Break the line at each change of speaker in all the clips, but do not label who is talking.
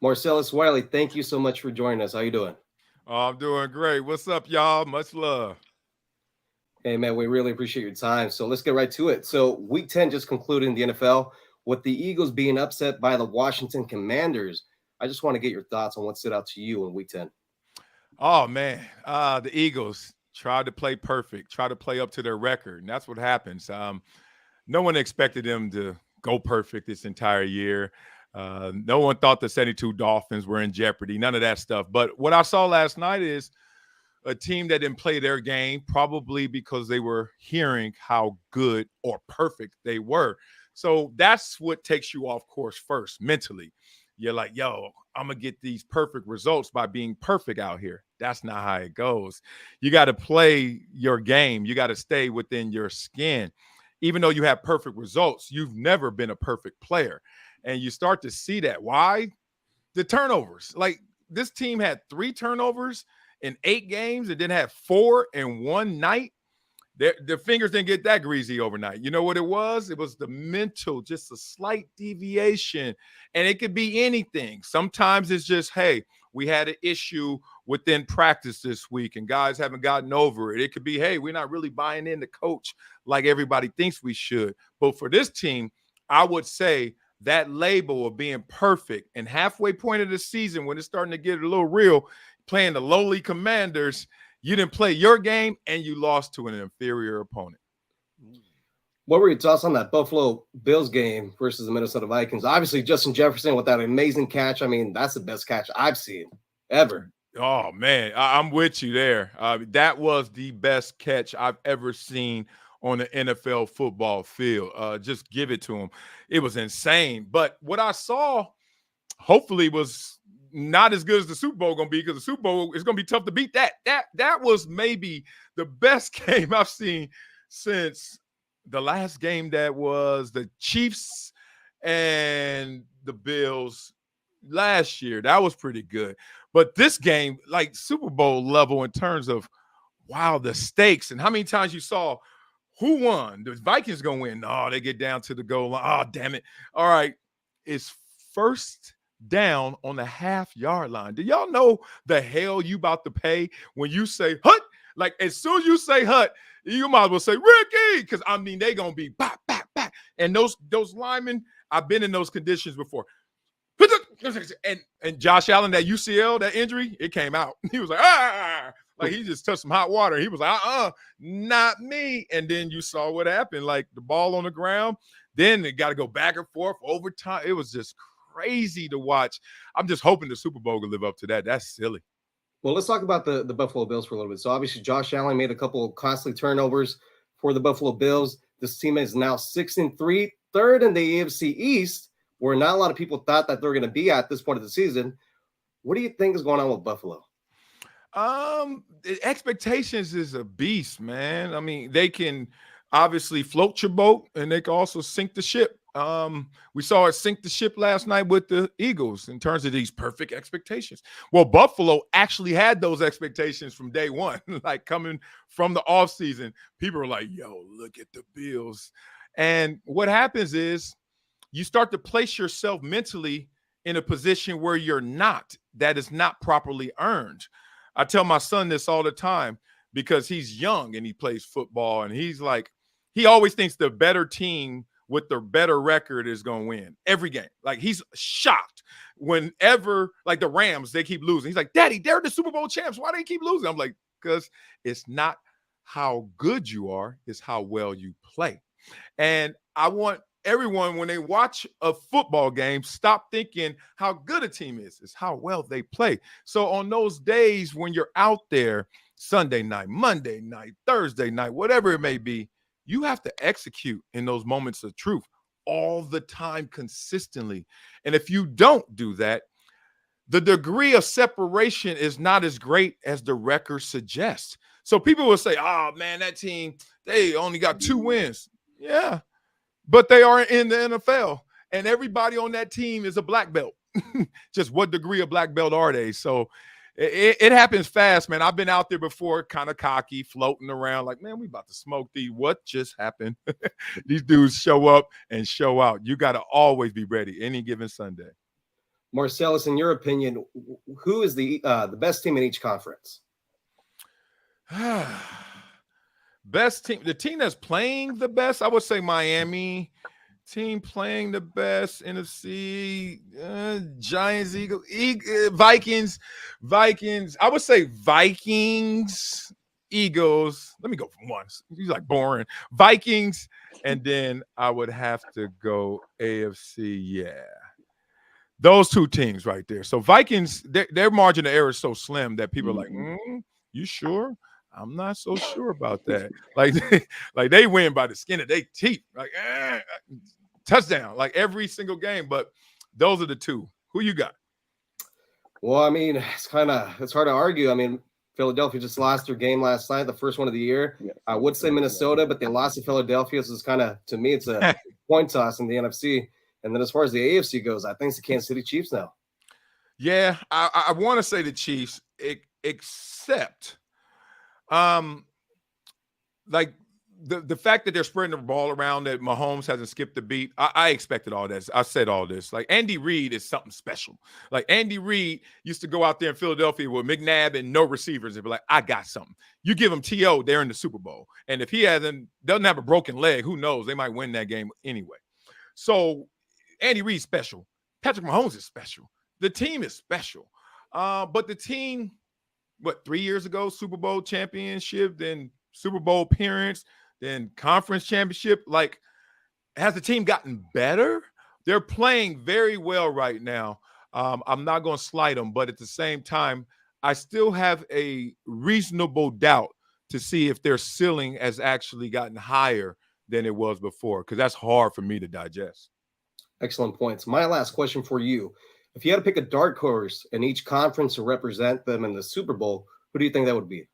Marcellus Wiley, thank you so much for joining us. How you doing?
Oh, I'm doing great. What's up, y'all? Much love.
Hey, man, we really appreciate your time. So let's get right to it. So week 10 just concluded in the NFL with the Eagles being upset by the Washington Commanders. I just want to get your thoughts on what stood out to you in week 10.
Oh man, the Eagles tried to play perfect, try to play up to their record, and that's what happens. No one expected them to go perfect this entire year. No one thought the 72 Dolphins were in jeopardy. None of that stuff. But what I saw last night is a team that didn't play their game, probably because they were hearing how good or perfect they were. So that's what takes you off course first mentally. You're like, yo, I'm going to get these perfect results by being perfect out here. That's not how it goes. You got to play your game. You got to stay within your skin. Even though you have perfect results, you've never been a perfect player. And you start to see that. Why? The turnovers. Like this team had 3 turnovers in 8 games and then had 4 in one night. Their fingers didn't get that greasy overnight. You know what it was? It was the mental, just a slight deviation. And it could be anything. Sometimes it's just, hey, we had an issue within practice this week and guys haven't gotten over it. It could be, hey, we're not really buying in the coach like everybody thinks we should. But for this team, I would say that label of being perfect and halfway point of the season when it's starting to get a little real, playing the lowly Commanders, you didn't play your game and you lost to an inferior opponent.
What were your thoughts on that Buffalo Bills game versus the Minnesota Vikings? Obviously, Justin Jefferson with that amazing catch. I mean, that's the best catch I've seen ever.
Oh, man, I'm with you there. That was the best catch I've ever seen on the NFL football field. Just give it to him. It was insane. But what I saw, hopefully, was not as good as the Super Bowl going to be, because the Super Bowl is going to be tough to beat that. That was maybe the best game I've seen since the last game that was the Chiefs and the Bills last year. That was pretty good. But this game, like Super Bowl level in terms of, wow, the stakes and how many times you saw who won. The Vikings going to win. Oh, they get down to the goal line. Oh, damn it. All right. It's first down on the half-yard line. Do y'all know the hell you about to pay when you say hut? Like as soon as you say hut, you might as well say Ricky, because I mean they gonna be back, back, back. And those linemen, I've been in those conditions before. And Josh Allen, that UCL, that injury, it came out. He was like he just touched some hot water. He was like, not me. And then you saw what happened, like the ball on the ground. Then they got to go back and forth overtime. It was just crazy to watch. I'm just hoping the Super Bowl will live up to that. That's silly.
Well, let's talk about the Buffalo Bills for a little bit. So obviously, Josh Allen made a couple of costly turnovers for the Buffalo Bills. This team is now 6-3, third in the AFC East, where not a lot of people thought that they're going to be at this point of the season. What do you think is going on with Buffalo?
Expectations is a beast, man. I mean, they can obviously float your boat and they can also sink the ship. We saw it sink the ship last night with the Eagles in terms of these perfect expectations. Well, Buffalo actually had those expectations from day one, like coming from the offseason. People are like, yo, look at the Bills. And what happens is you start to place yourself mentally in a position where you're not, that is not properly earned. I tell my son this all the time because he's young and he plays football, and he's like, he always thinks the better team with the better record is going to win every game. Like he's shocked whenever, like the Rams, they keep losing. He's like, Daddy, they're the Super Bowl champs. Why do they keep losing? I'm like, because it's not how good you are, it's how well you play. And I want everyone, when they watch a football game, stop thinking how good a team is. It's how well they play. So on those days when you're out there, Sunday night, Monday night, Thursday night, whatever it may be, you have to execute in those moments of truth all the time consistently. And if you don't do that, the degree of separation is not as great as the record suggests. So people will say, oh, man, that team, they only got 2 wins. Yeah, but they are in the NFL, and everybody on that team is a black belt. Just what degree of black belt are they? So it happens fast, man. I've been out there before, kind of cocky, floating around like, man, we about to smoke these. What just happened? These dudes show up and show out. You got to always be ready any given Sunday.
Marcellus, in your opinion, who is the best team in each conference?
Best team, the team that's playing the best, I would say Miami. Team playing the best, NFC, Giants, Eagles, Vikings. I would say Vikings, Eagles. Let me go for once. He's like boring. Vikings, and then I would have to go AFC. Yeah. Those two teams right there. So Vikings, their margin of error is so slim that people are like, you sure? I'm not so sure about that. Like they win by the skin of their teeth. Like touchdown, like every single game. But those are the two. Who you got?
Well, I mean, it's hard to argue. I mean, Philadelphia just lost their game last night, the first one of the year. Yeah. I would say Minnesota, but they lost to Philadelphia. So it's kind of, to me, it's a coin toss in the NFC. And then as far as the AFC goes, I think it's the Kansas City Chiefs now.
Yeah, I want to say the Chiefs, except like the fact that they're spreading the ball around, that Mahomes hasn't skipped a beat. I expected all this. I said all this. Like Andy Reid is something special. Like Andy Reid used to go out there in Philadelphia with McNabb and no receivers and be like, I got something. You give him T.O., they're in the Super Bowl. And if he doesn't have a broken leg, who knows? They might win that game anyway. So Andy Reid's special. Patrick Mahomes is special. The team is special. But the team, 3 years ago, Super Bowl championship, then Super Bowl appearance, then conference championship. Like, has the team gotten better? They're playing very well right now. I'm not going to slight them, but at the same time, I still have a reasonable doubt to see if their ceiling has actually gotten higher than it was before, because that's hard for me to digest.
Excellent points. My last question for you. If you had to pick a dark horse in each conference to represent them in the Super Bowl, who do you think that would be?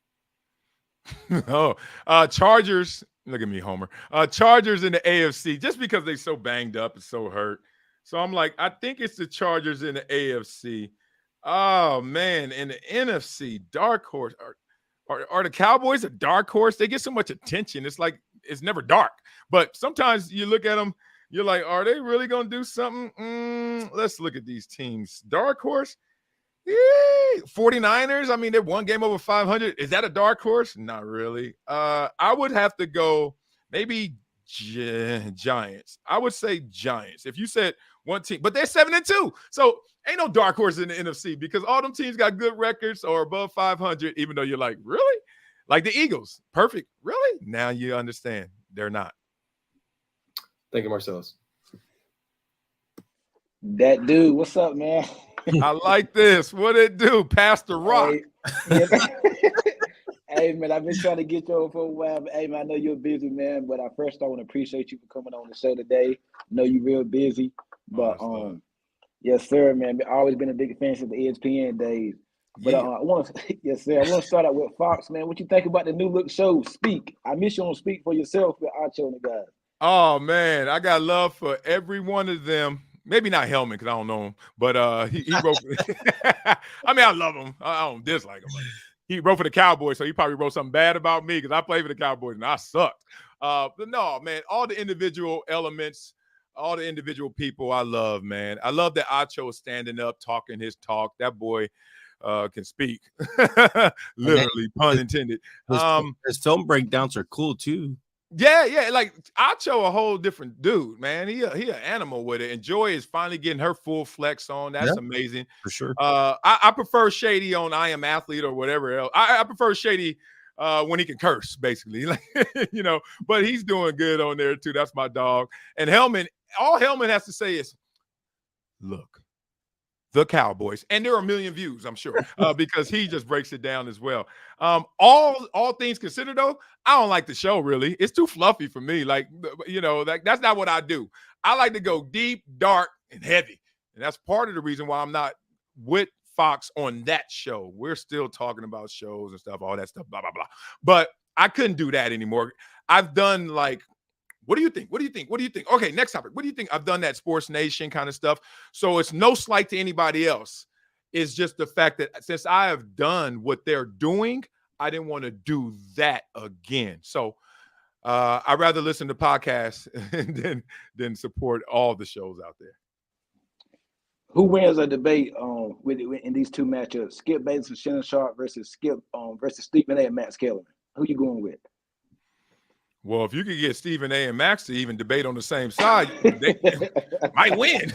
Chargers. Look at me, Homer. Chargers in the AFC, just because they're so banged up and so hurt. So I'm like, I think it's the Chargers in the AFC. Oh, man. In the NFC, dark horse. Are the Cowboys a dark horse? They get so much attention. It's like it's never dark. But sometimes you look at them, you're like, are they really going to do something? Let's look at these teams. Dark horse? 49ers. I mean, they're one game over 500. Is that a dark horse? Not really. I would have to go maybe Giants. I would say Giants. If you said one team, but they're 7-2. So ain't no dark horse in the NFC because all them teams got good records or above 500, even though you're like, really? Like the Eagles. Perfect. Really? Now you understand. They're not.
Thank you, Marcellus.
That dude, what's up, man?
I like this. What it do? Pastor Rock.
Hey, man, I've been trying to get you over for a while. But, hey, man, I know you're busy, man. But I want to appreciate you for coming on the show today. I know you're real busy. But, yes, sir, man. I've always been a big fan since the ESPN days. But I want to start out with Fox, man. What you think about the new look show, Speak? I miss you on Speak for yourself with Acho and the guys.
Oh, man, I got love for every one of them. Maybe not Hellman because I don't know him, but he wrote. I mean, I love him. I don't dislike him. He wrote for the Cowboys, so he probably wrote something bad about me because I played for the Cowboys and I sucked. But no, man, all the individual elements, all the individual people I love, man. I love that Acho is standing up, talking his talk. That boy can speak. Literally, pun intended.
His film breakdowns are cool too.
Yeah, like Acho a whole different dude, man. He an animal with it. And Joy is finally getting her full flex on. That's amazing.
For sure.
I prefer Shady on I Am Athlete or whatever else. I prefer Shady when he can curse, basically. Like, but he's doing good on there too. That's my dog. And Hellman, all Hellman has to say is, look, the Cowboys. And there are a million views, I'm sure, because he just breaks it down as well. All things considered, though, I don't like the show, really. It's too fluffy for me. Like, that's not what I do. I like to go deep, dark, and heavy. And that's part of the reason why I'm not with Fox on that show. We're still talking about shows and stuff, all that stuff, blah, blah, blah. But I couldn't do that anymore. I've done, like, what do you think? What do you think? What do you think? Okay, next topic. What do you think? I've done that Sports Nation kind of stuff. So it's no slight to anybody else. It's just the fact that since I have done what they're doing, I didn't want to do that again. So I'd rather listen to podcasts than support all the shows out there.
Who wins a debate in these two matchups? Skip Bayless and Shannon Sharp versus versus Stephen A. and Max Kellerman. Who you going with?
Well, if you could get Stephen A. and Max to even debate on the same side, they might win.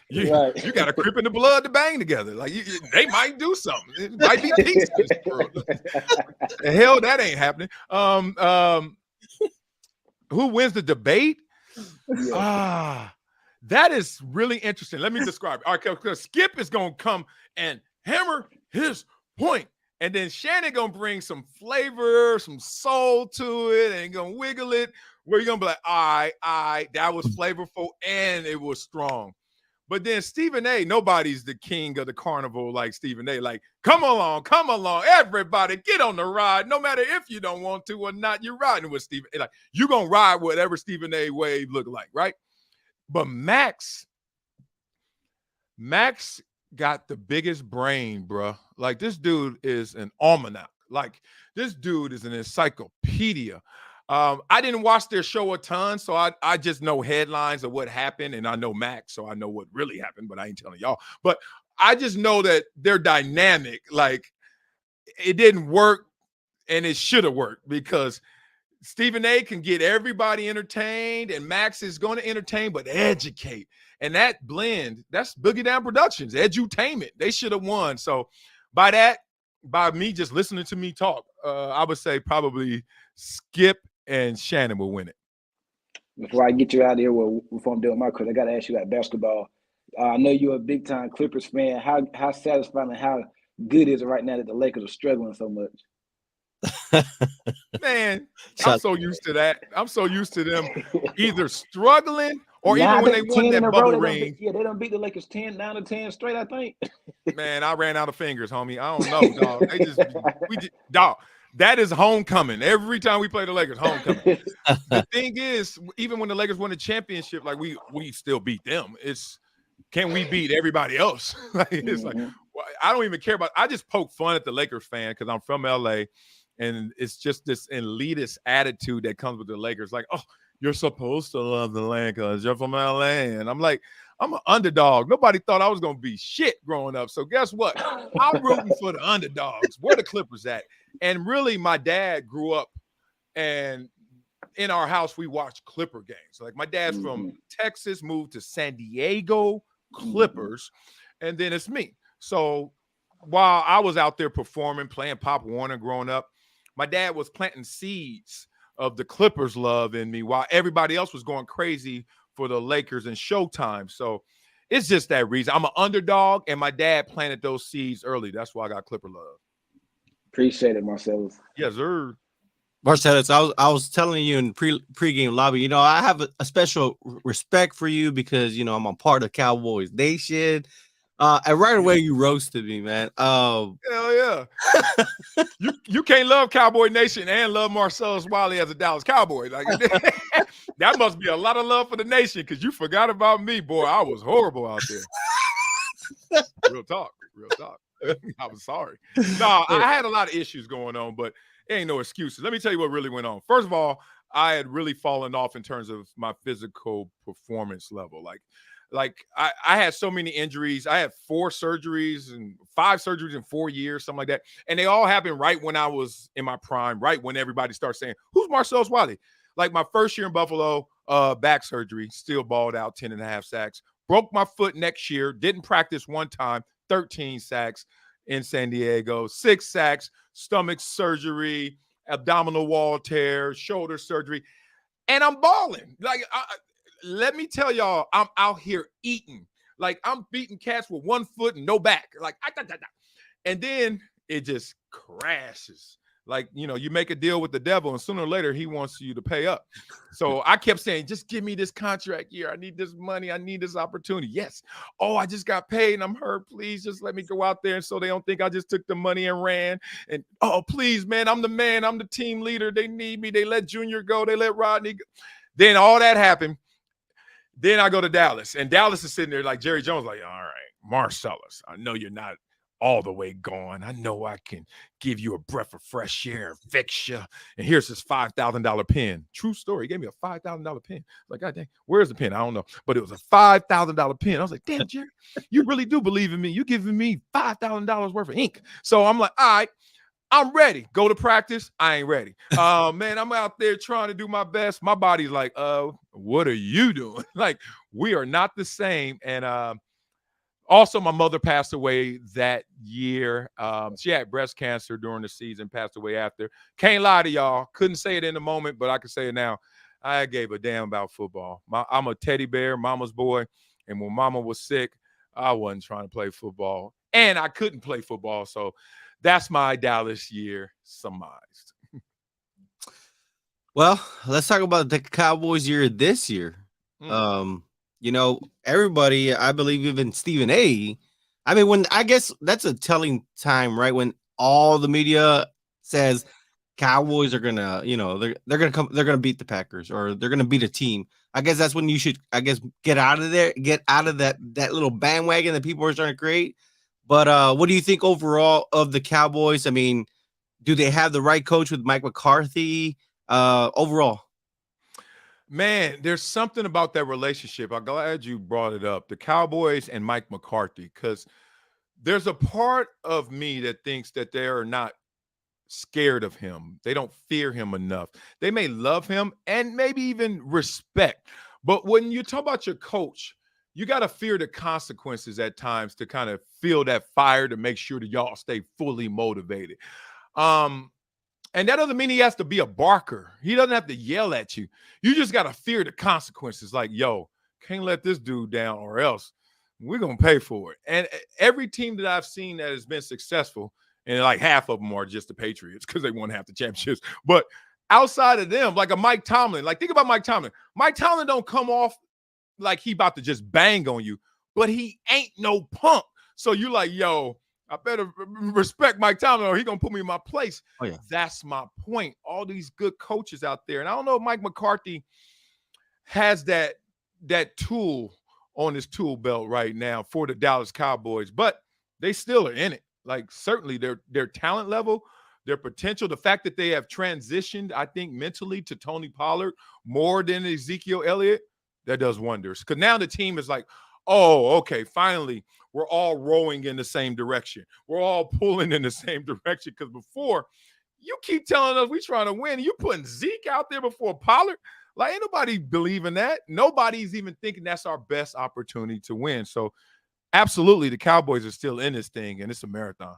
you got to crip in the blood to bang together. Like they might do something. It might be peace in this world. The hell, that ain't happening. Who wins the debate?
Yeah.
That is really interesting. Let me describe it. All right, because Skip is gonna come and hammer his point. And then Shannon gonna bring some flavor, some soul to it, and gonna wiggle it. Where you're gonna be like, all right, that was flavorful and it was strong. But then Stephen A, nobody's the king of the carnival like Stephen A. Like, come along, everybody, get on the ride. No matter if you don't want to or not, you're riding with Stephen A. Like, you're gonna ride whatever Stephen A wave look like, right? But Max got the biggest brain, bro. Like, this dude is an almanac. Like, this dude is an encyclopedia. I didn't watch their show a ton, so I just know headlines of what happened, and I know Max, so I know what really happened, but I ain't telling y'all. But I just know that they're dynamic. Like, it didn't work, and it should have worked because Stephen A can get everybody entertained, and Max is going to entertain but educate. And that blend, that's Boogie Down Productions, edutainment. They should have won. So by me just listening to me talk, I would say probably Skip and Shannon will win it.
Before I get you out of here, before I'm doing my quiz, I got to ask you about basketball. I know you're a big-time Clippers fan. How satisfying and how good is it right now that the Lakers are struggling so much?
Man, I'm so used to that. I'm so used to them either struggling or even when they won that bubble ring.
They don't beat the Lakers 10 down to 10 straight, I think.
Man, I ran out of fingers, homie. I don't know, dog. Dog. That is homecoming. Every time we play the Lakers, homecoming. The thing is, even when the Lakers won the championship, like we still beat them. It's can we beat everybody else? Like it's like I don't even care about. I just poke fun at the Lakers fan because I'm from LA. And it's just this elitist attitude that comes with the Lakers. Like, oh, you're supposed to love the Lakers. You're from LA. And I'm like, I'm an underdog. Nobody thought I was going to be shit growing up. So guess what? I'm rooting for the underdogs. Where the Clippers at? And really, my dad grew up, and in our house, we watched Clipper games. Like, my dad's from Texas, moved to San Diego Clippers, and then it's me. So while I was out there performing, playing Pop Warner growing up, my dad was planting seeds of the Clippers love in me while everybody else was going crazy for the Lakers and Showtime. So it's just that reason. I'm an underdog, and my dad planted those seeds early. That's why I got Clipper love.
Appreciate it, Marcellus.
Yes, sir.
Marcellus, I was telling you in pregame lobby, I have a special respect for you because, I'm a part of Cowboys Nation. And right away you roasted me, man.
Hell yeah. you can't love Cowboy Nation and love Marcellus Wiley as a Dallas Cowboy. Like that must be a lot of love for the nation because you forgot about me, boy. I was horrible out there. Real talk. I was sorry. No, I had a lot of issues going on, but it ain't no excuses. Let me tell you what really went on. First of all, I had really fallen off in terms of my physical performance level. Like I had so many injuries. I had 4 surgeries and 5 surgeries in 4 years, something like that. And they all happened right when I was in my prime, right when everybody starts saying, who's Marcellus Wiley? Like my first year in Buffalo, back surgery, still balled out, 10.5 sacks. Broke my foot next year, didn't practice one time, 13 sacks in San Diego, 6 sacks, stomach surgery, abdominal wall tear, shoulder surgery. And I'm balling. Like, let me tell y'all, I'm out here eating. Like, I'm beating cats with 1 foot and no back. Like, and then it just crashes. Like, you make a deal with the devil, and sooner or later, he wants you to pay up. So I kept saying, just give me this contract year. I need this money. I need this opportunity. Yes. Oh, I just got paid and I'm hurt. Please just let me go out there. And so they don't think I just took the money and ran. And, oh, please, man, I'm the man. I'm the team leader. They need me. They let Junior go. They let Rodney go. Then all that happened. Then I go to Dallas, and Dallas is sitting there like Jerry Jones, like, all right, Marcellus, I know you're not all the way gone. I know I can give you a breath of fresh air, fix you. And here's this $5,000 pen. True story. He gave me a $5,000 pen. Like, God dang, where's the pen? I don't know. But it was a $5,000 pen. I was like, damn, Jerry, you really do believe in me. You giving me $5,000 worth of ink. So I'm like, all right, I'm ready. Go to practice. I ain't ready. Man, I'm out there trying to do my best. My body's like, what are you doing? Like, we are not the same. And also, my mother passed away that year. She had breast cancer during the season, passed away after. Can't lie to y'all. Couldn't say it in the moment, but I can say it now. I gave a damn about football. I'm a teddy bear, mama's boy. And when mama was sick, I wasn't trying to play football. And I couldn't play football. So that's my Dallas year summarized.
Well, let's talk about the Cowboys year this year. You know, everybody, I believe even Stephen A. I mean, I guess that's a telling time, right? When all the media says Cowboys are gonna, you know, they're gonna beat the Packers or they're gonna beat a team. I guess that's when you should, I guess, get out of there, get out of that little bandwagon that people are starting to create. But what do you think overall of the Cowboys? I mean, do they have the right coach with Mike McCarthy? Overall.
Man, there's something about that relationship. I'm glad you brought it up. The Cowboys and Mike McCarthy, because there's a part of me that thinks that they are not scared of him. They don't fear him enough. They may love him and maybe even respect. But when you talk about your coach, you got to fear the consequences at times to kind of feel that fire to make sure that y'all stay fully motivated. And that doesn't mean he has to be a barker. He doesn't have to yell at you. You just got to fear the consequences. Like, yo, can't let this dude down or else we're going to pay for it. And every team that I've seen that has been successful, and like half of them are just the Patriots because they won half the championships. But outside of them, like a Mike Tomlin, like think about Mike Tomlin. Mike Tomlin don't come off like he about to just bang on you, but he ain't no punk. So you're like, yo, I better respect Mike Tomlin or he's going to put me in my place.
Oh, yeah.
That's my point. All these good coaches out there. And I don't know if Mike McCarthy has that tool on his tool belt right now for the Dallas Cowboys, but they still are in it. Like certainly their talent level, their potential, the fact that they have transitioned, I think, mentally to Tony Pollard more than Ezekiel Elliott, that does wonders. Because now the team is like, oh, okay, finally, we're all rowing in the same direction. We're all pulling in the same direction. Because before, you keep telling us we're trying to win. You putting Zeke out there before Pollard. Like, ain't nobody believing that. Nobody's even thinking that's our best opportunity to win. So, absolutely, the Cowboys are still in this thing, and it's a marathon.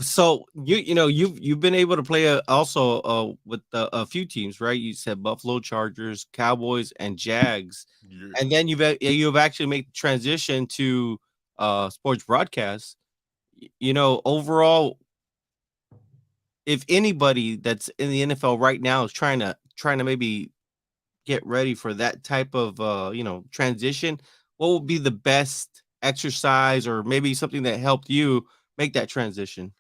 So you've been able to play also with a few teams, right? You said Buffalo Chargers, Cowboys, and Jags, and then you've actually made the transition to sports broadcast. You know, overall, if anybody that's in the NFL right now is trying to maybe get ready for that type of transition, what would be the best exercise or maybe something that helped you make that transition?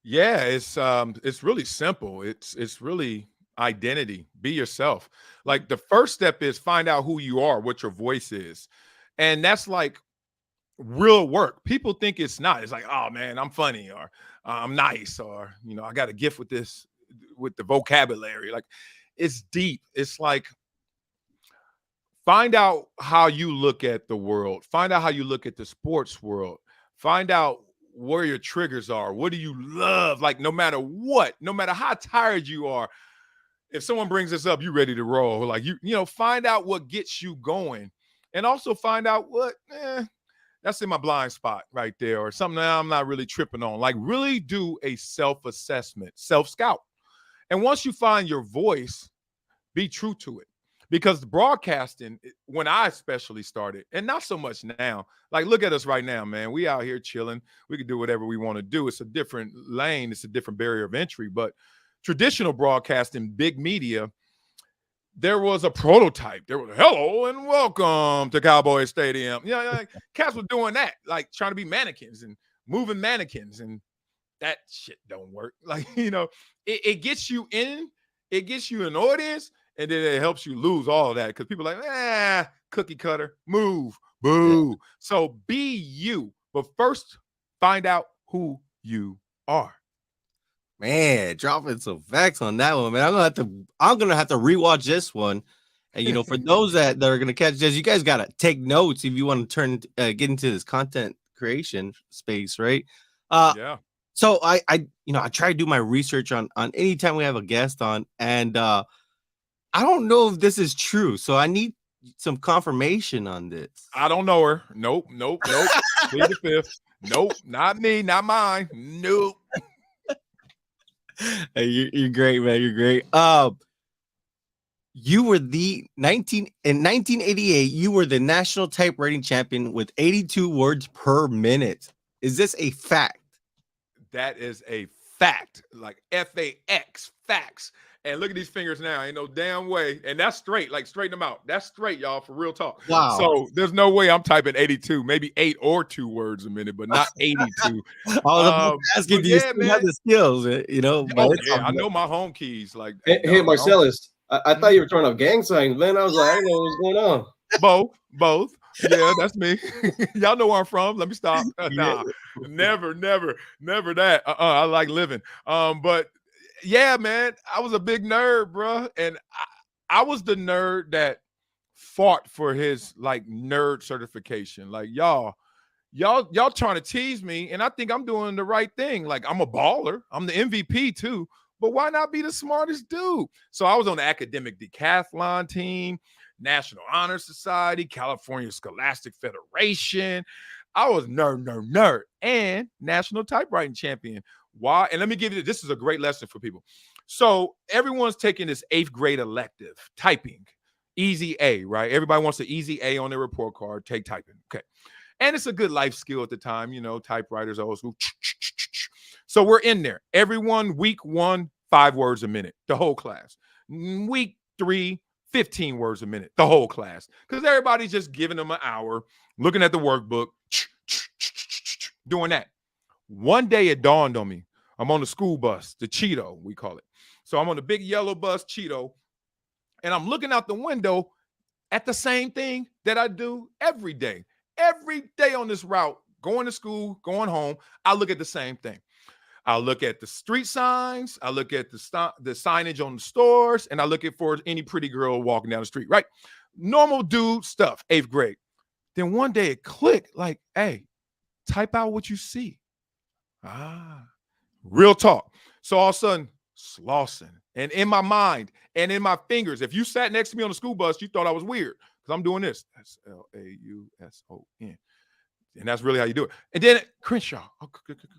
Yeah, it's really simple. It's really identity. Be yourself. Like the first step is find out who you are, what your voice is. And that's like real work. People think it's not. It's like, oh man, I'm funny or I'm nice or I got a gift with the vocabulary. Like it's deep. It's like find out how you look at the world. Find out how you look at the sports world. Find out where your triggers are. What do you love? Like no matter what, no matter how tired you are, if someone brings this up, you ready to roll. Like find out what gets you going, and also find out what that's in my blind spot right there, or something that I'm not really tripping on. Like really do a self-assessment, self-scout, and once you find your voice, be true to it. Because the broadcasting, when I especially started, and not so much now, like look at us right now, man. We out here chilling. We can do whatever we want to do. It's a different lane. It's a different barrier of entry. But traditional broadcasting, big media, there was a prototype. There was hello and welcome to Cowboy Stadium. Like, cats were doing that, like trying to be mannequins and moving mannequins, and that shit don't work. Like it gets you in, it gets you an audience. And then it helps you lose all of that because people are like, cookie cutter, move, boo. Yeah. So be you. But first, Find out who you are.
Man, dropping some facts on that one, man. I'm gonna have to rewatch this one. And for those that are gonna catch this, you guys gotta take notes if you want to get into this content creation space, right?
Yeah.
So I try to do my research on anytime we have a guest on, and I don't know if this is true, so I need some confirmation on this.
I don't know her. Nope. Plead the fifth. Nope, not me, not mine. Nope.
Hey, you're great, man. You're great. You were in 1988. You were the national typewriting champion with 82 words per minute. Is this a fact?
That is a fact, like FAX, facts. And look at these fingers now. Ain't no damn way. And that's straight, like straighten them out. That's straight, y'all, for real talk.
Wow.
So there's no way I'm typing 82, maybe 8 or 2 words a minute, but not 82.
I was asking, do you still have the skills?
I know my home keys. Like,
hey, Marcellus, I thought you were throwing up gang signs, man. I was like, I didn't know what was going on.
Both. Yeah, that's me. Y'all know where I'm from. Let me stop. Nah, never that. I like living. But yeah, man, I was a big nerd, bro. And I was the nerd that fought for his like nerd certification. Like y'all trying to tease me, and I think I'm doing the right thing. Like I'm a baller. I'm the MVP too. But why not be the smartest dude? So I was on the academic decathlon team, National Honor Society, California Scholastic Federation. I was nerd, and national typewriting champion. Why? And let me give you this is a great lesson for people. So everyone's taking this 8th grade elective, typing, easy A, right? Everybody wants an easy A on their report card, take typing. Okay. And it's a good life skill at the time, typewriters, old school. So we're in there. Everyone, week 1, 5 words a minute, the whole class. Week 3, 15 words a minute, the whole class. Because everybody's just giving them an hour, looking at the workbook, doing that. One day it dawned on me. I'm on the school bus, the Cheeto, we call it. So I'm on the big yellow bus, Cheeto, and I'm looking out the window at the same thing that I do every day. Every day on this route, going to school, going home, I look at the same thing. I look at the street signs, I look at the signage on the stores, and I look at for any pretty girl walking down the street, right? Normal dude stuff, 8th grade. Then one day it clicked, like, hey, type out what you see. Real talk. So all of a sudden, Slauson. And in my mind and in my fingers, if you sat next to me on the school bus, you thought I was weird because I'm doing this. Slauson. And that's really how you do it. And then Crenshaw.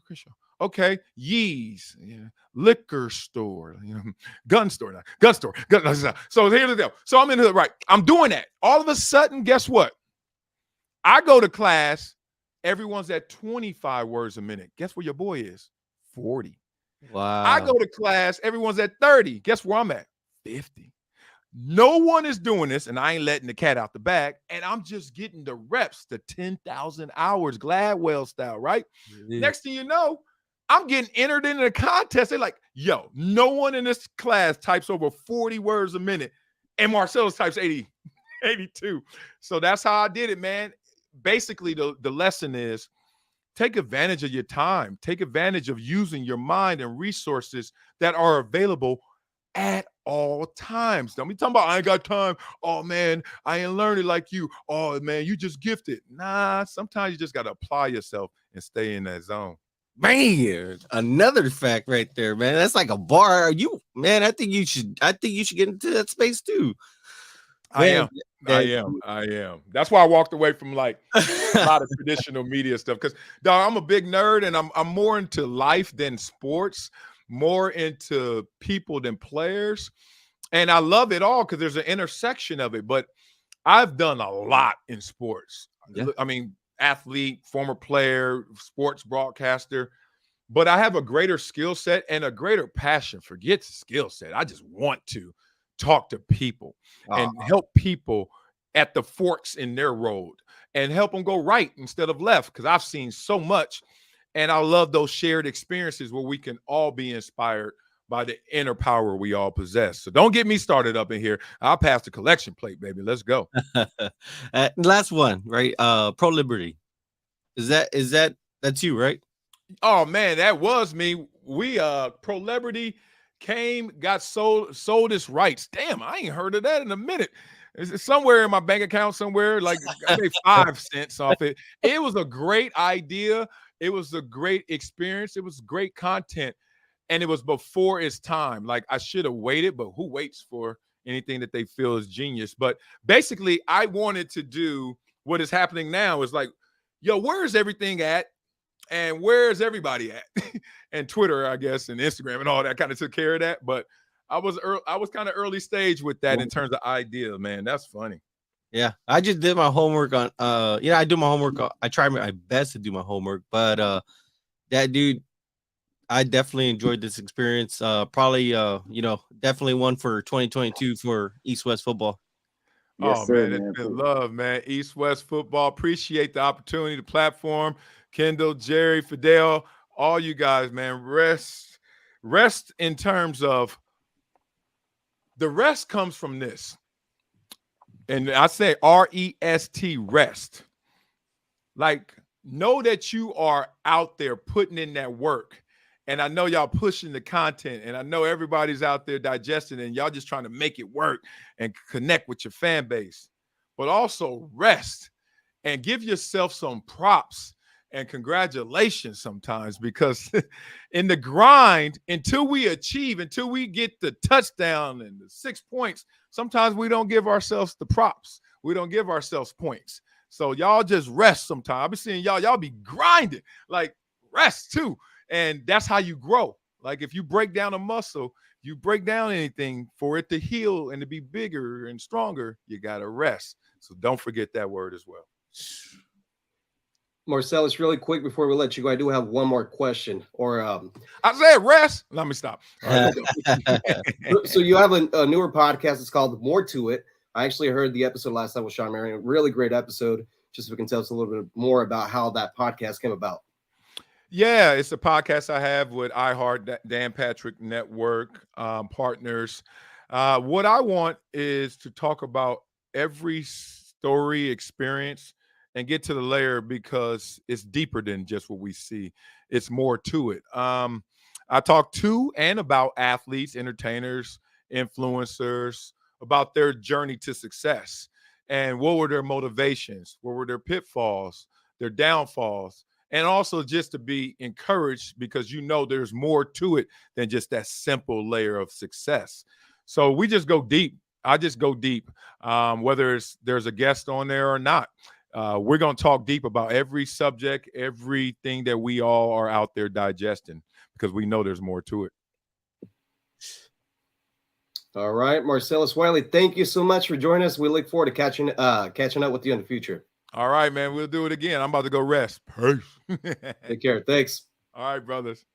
Crenshaw. Okay. Yeez. Yeah. Liquor store. Gun store. So here's the deal. So I'm in the right. I'm doing that. All of a sudden, guess what? I go to class. Everyone's at 25 words a minute. Guess where your boy is? 40.
Wow.
I go to class. Everyone's at 30. Guess where I'm at? 50. No one is doing this, and I ain't letting the cat out the bag, and I'm just getting the reps, the 10,000 hours, Gladwell style, right? Yeah. Next thing you know, I'm getting entered into the contest. They're like, yo, no one in this class types over 40 words a minute, and Marcellus types 82. So that's how I did it, man. Basically, the lesson is take advantage of your time. Take advantage of using your mind and resources that are available at all times. Don't be talking about, I ain't got time. Oh, man, I ain't learning like you. Oh, man, you just gifted. Nah, sometimes you just got to apply yourself and stay in that zone.
Man, another fact right there, man. That's like a bar. I think you should get into that space too. Man,
I am. That's why I walked away from like a lot of traditional media stuff. Because I'm a big nerd and I'm more into life than sports, more into people than players. And I love it all because there's an intersection of it. But I've done a lot in sports. Yeah. I mean, athlete, former player, sports broadcaster. But I have a greater skill set and a greater passion. Forget the skill set. I just want to talk to people and help people at the forks in their road and help them go right instead of left, because I've seen so much, and I love those shared experiences where we can all be inspired by the inner power we all possess. So don't get me started up in here. I'll pass the collection plate, baby. Let's go.
Last one, right? Pro liberty. That's you, right?
Oh man, that was me. We Pro Liberty got sold its rights. Damn, I ain't heard of that in a minute. It's somewhere in my bank account somewhere. Like I made 5 cents off it. It was a great idea. It was a great experience. It was great content, and it was before its time. Like I should have waited, but who waits for anything that they feel is genius? But basically, I wanted to do what is happening now. Is like, yo, where is everything at? And where's everybody at? And Twitter, I guess, and Instagram and all that kind of took care of that. But I was kind of early stage with that in terms of idea, man. That's funny.
Yeah, I just did my homework on I do my homework. I try my best to do my homework, but that dude, I definitely enjoyed this experience. Probably definitely one for 2022 for East West football.
Yes,
Oh
sir,
man, it's been love, man. East West football. Appreciate the opportunity, the platform. Kendall, Jerry, Fidel, all you guys, man. Rest in terms of the rest comes from this. And I say R-E-S-T, rest. Like, know that you are out there putting in that work. And I know y'all pushing the content, and I know everybody's out there digesting, and y'all just trying to make it work and connect with your fan base. But also rest and give yourself some props and congratulations sometimes, because in the grind, until we get the touchdown and the 6 points, sometimes we don't give ourselves the props. We don't give ourselves points. So y'all just rest sometimes. I've been seeing y'all be grinding, like rest too. And that's how you grow. Like if you break down a muscle, you break down anything for it to heal and to be bigger and stronger, you got to rest. So don't forget that word as well.
Marcellus, really quick before we let you go, I do have one more question. Or
I said rest. Let me stop. All right,
so you have a newer podcast. It's called More to It. I actually heard the episode last night with Sean Marion. Really great episode. Just so we can tell us a little bit more about how that podcast came about.
Yeah, it's a podcast I have with iHeart, Dan Patrick Network partners. What I want is to talk about every story, experience, and get to the layer, because it's deeper than just what we see. It's more to it. I talk to and about athletes, entertainers, influencers, about their journey to success. And what were their motivations? What were their pitfalls, their downfalls? And also just to be encouraged, because there's more to it than just that simple layer of success. So we just go deep. I just go deep, whether there's a guest on there or not. We're going to talk deep about every subject, everything that we all are out there digesting, because we know there's more to it.
All right, Marcellus Wiley, thank you so much for joining us. We look forward to catching up with you in the future.
All right, man. We'll do it again. I'm about to go rest. Peace.
Take care. Thanks.
All right, brothers.